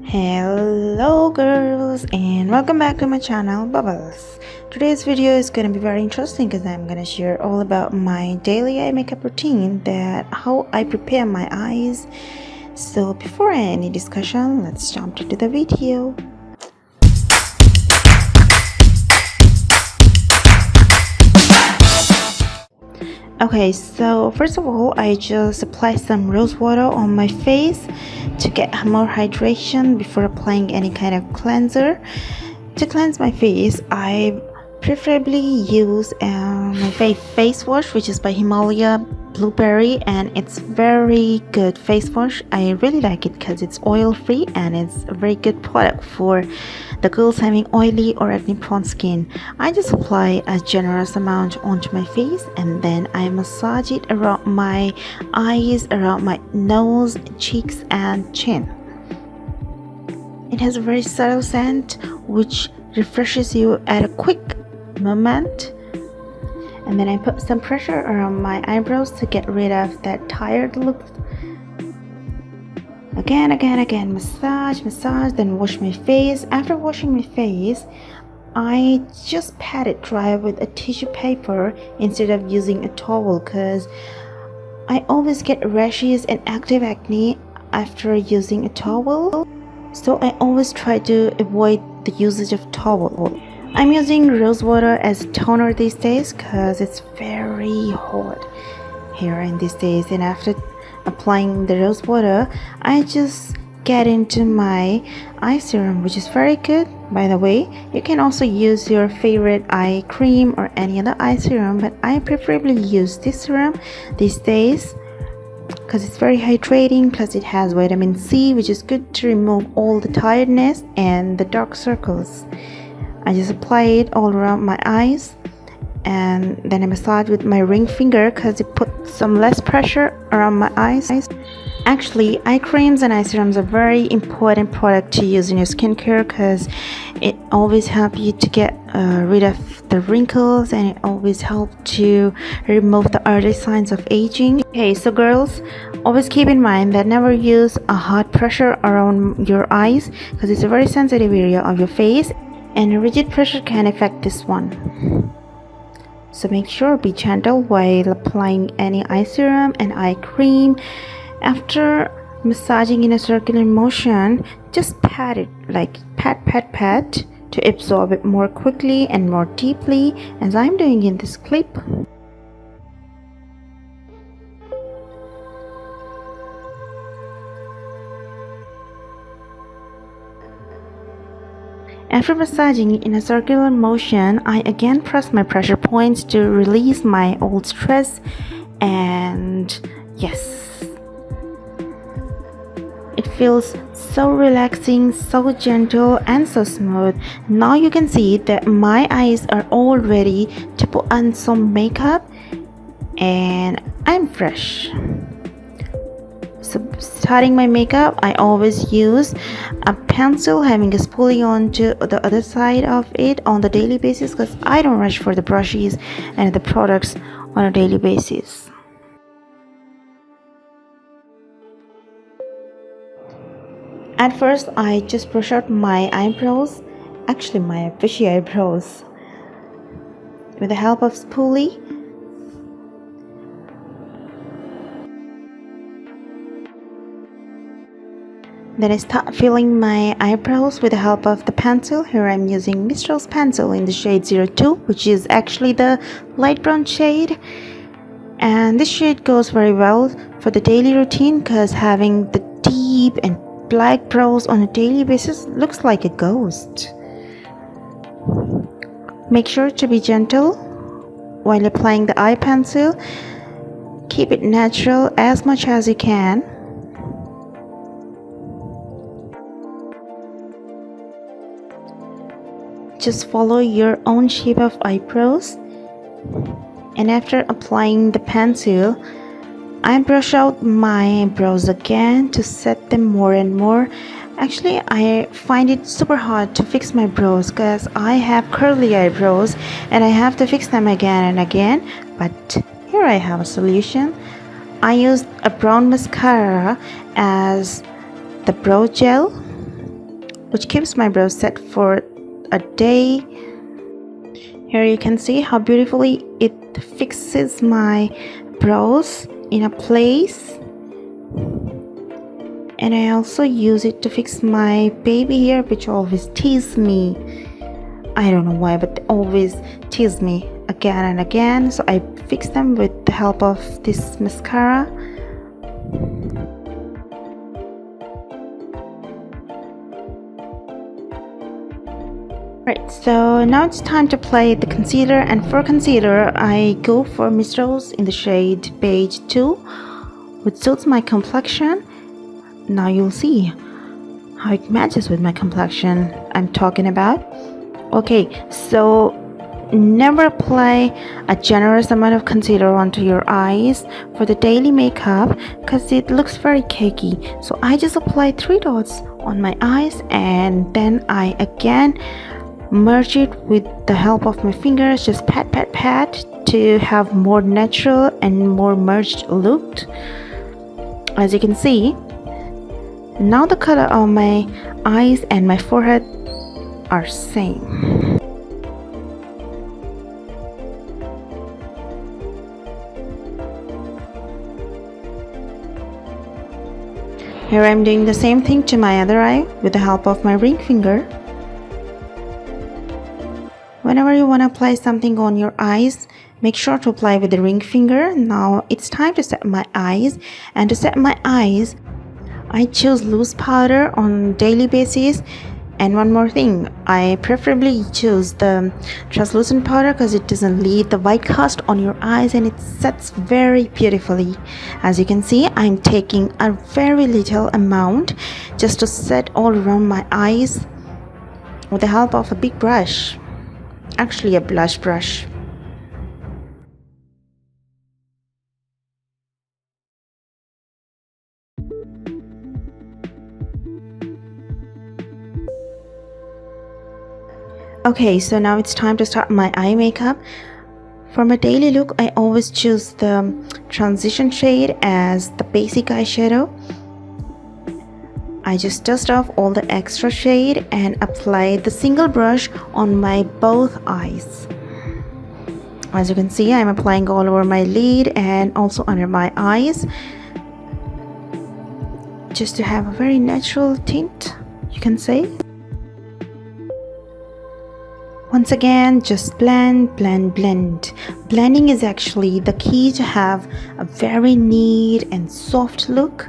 Hello girls and welcome back to my channel Bubbles. Today's video is going to be very interesting because I'm going to share all about my daily eye makeup routine, that how I prepare my eyes. So before any discussion, let's jump into the video. Okay, so first of all, I just apply some rose water on my face to get more hydration before applying any kind of cleanser. To cleanse my face, I preferably use my face wash, which is by Himalaya Blueberry, and it's very good face wash. I really like it because it's oil free and it's a very good product for the girls having oily or acne prone skin. I just apply a generous amount onto my face and then I massage it around my eyes, around my nose, cheeks and chin. It has a very subtle scent which refreshes you at a quick moment. And then I put some pressure around my eyebrows to get rid of that tired look. Again, massage, then wash my face. After washing my face, I just pat it dry with a tissue paper instead of using a towel, because I always get rashes and active acne after using a towel. So I always try to avoid the usage of towel. I'm using rose water as a toner these days because it's very hot here in these days, and after applying the rose water, I just get into my eye serum, which is very good. By the way, you can also use your favorite eye cream or any other eye serum, but I preferably use this serum these days because it's very hydrating, plus it has vitamin C, which is good to remove all the tiredness and the dark circles. I just apply it all around my eyes and then I massage with my ring finger because it puts some less pressure around my eyes. Actually, eye creams and eye serums are very important product to use in your skincare because it always helps you to get rid of the wrinkles, and it always helps to remove the early signs of aging. Okay, so girls, always keep in mind that never use a hot pressure around your eyes because it's a very sensitive area of your face, and a rigid pressure can affect this one. So make sure be gentle while applying any eye serum and eye cream. After massaging in a circular motion, just pat it, like pat to absorb it more quickly and more deeply, as I'm doing in this clip. After massaging in a circular motion, I again press my pressure points to release my old stress, and yes, it feels so relaxing, so gentle and so smooth. Now you can see that my eyes are all ready to put on some makeup and I'm fresh. So starting my makeup, I always use a pencil having a spoolie onto the other side of it on the daily basis because I don't rush for the brushes and the products on a daily basis. At first, I just brush out my eyebrows, actually my fishy eyebrows, with the help of spoolie. Then I start filling my eyebrows with the help of the pencil. Here I'm using Mistral's pencil in the shade 02, which is actually the light brown shade. And this shade goes very well for the daily routine because having the deep and black brows on a daily basis looks like a ghost. Make sure to be gentle while applying the eye pencil. Keep it natural as much as you can. Just follow your own shape of eyebrows, and after applying the pencil, I brush out my eyebrows again to set them more and more. Actually, I find it super hard to fix my brows because I have curly eyebrows and I have to fix them again and again, but here I have a solution. I used a brown mascara as the brow gel which keeps my brows set for a day. Here you can see how beautifully it fixes my brows in a place. And I also use it to fix my baby hair, which always tease me. I don't know why, but they always tease me again and again. So I fix them with the help of this mascara. Right, so now it's time to apply the concealer, and for concealer I go for Miss Rose in the shade Beige 2, which suits my complexion. Now you'll see how it matches with my complexion I'm talking about. Okay, so never apply a generous amount of concealer onto your eyes for the daily makeup because it looks very cakey. So I just apply 3 dots on my eyes, and then I again merge it with the help of my fingers, just pat pat pat to have more natural and more merged look. As you can see, now the color of my eyes and my forehead are same. Here I'm doing the same thing to my other eye with the help of my ring finger. Whenever you want to apply something on your eyes, make sure to apply with the ring finger. Now it's time to set my eyes, and to set my eyes I choose loose powder on daily basis. And one more thing, I preferably choose the translucent powder because it doesn't leave the white cast on your eyes and it sets very beautifully. As you can see, I'm taking a very little amount just to set all around my eyes with the help of a big brush, actually a blush brush. Okay, so now it's time to start my eye makeup. For my daily look, I always choose the transition shade as the basic eyeshadow. I just dust off all the extra shade and apply the single brush on my both eyes. As you can see, I'm applying all over my lid and also under my eyes, just to have a very natural tint, you can say. Once again, just blend, blend, blend. Blending is actually the key to have a very neat and soft look.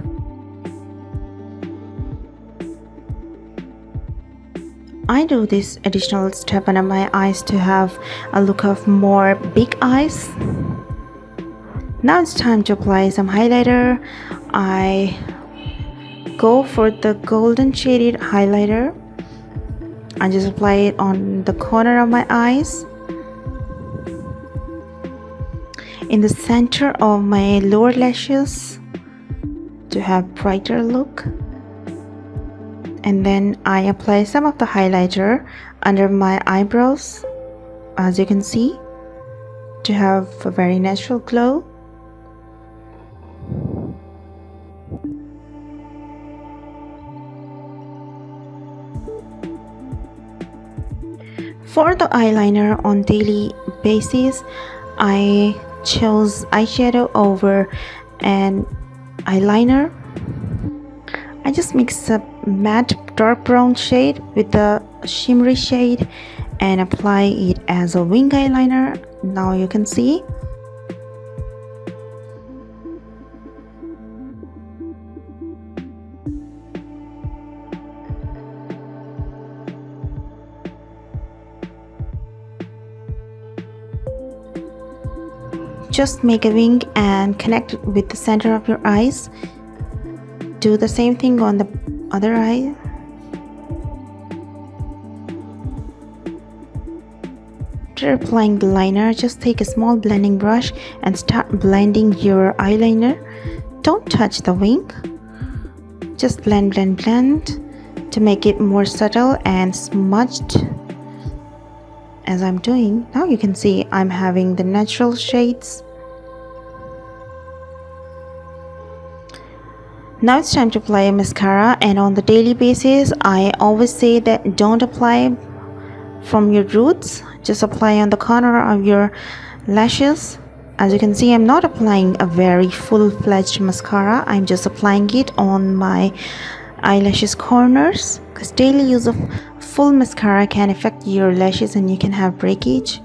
I do this additional step under my eyes to have a look of more big eyes. Now it's time to apply some highlighter. I go for the golden shaded highlighter. I just apply it on the corner of my eyes, in the center of my lower lashes to have brighter look. And then I apply some of the highlighter under my eyebrows, as you can see, to have a very natural glow. For the eyeliner on daily basis, I chose eyeshadow over an eyeliner. I just mix a matte dark brown shade with the shimmery shade and apply it as a wing eyeliner. Now you can see. Just make a wing and connect it with the center of your eyes. Do the same thing on the other eye. After applying the liner, just take a small blending brush and start blending your eyeliner. Don't touch the wing. Just blend, blend, blend to make it more subtle and smudged. As I'm doing, now you can see I'm having the natural shades. Now it's time to apply mascara, and on the daily basis I always say that don't apply from your roots, just apply on the corner of your lashes. As you can see, I'm not applying a very full-fledged mascara, I'm just applying it on my eyelashes corners, because daily use of full mascara can affect your lashes and you can have breakage.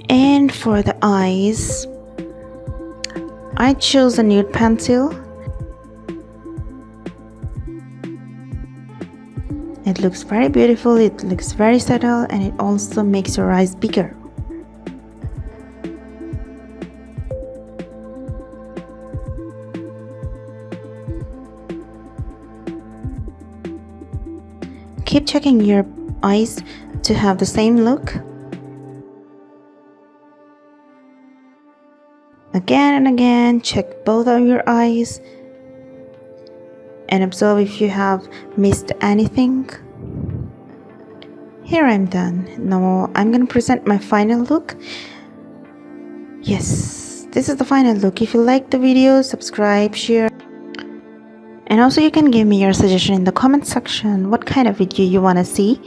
And for the eyes, I chose a nude pencil. It looks very beautiful, it looks very subtle, and it also makes your eyes bigger. Keep checking your eyes to have the same look. Again and again, check both of your eyes and observe if you have missed anything. Here I'm done. Now I'm gonna present my final look. Yes, this is the final look. If you like the video, subscribe, share, and also you can give me your suggestion in the comment section what kind of video you want to see.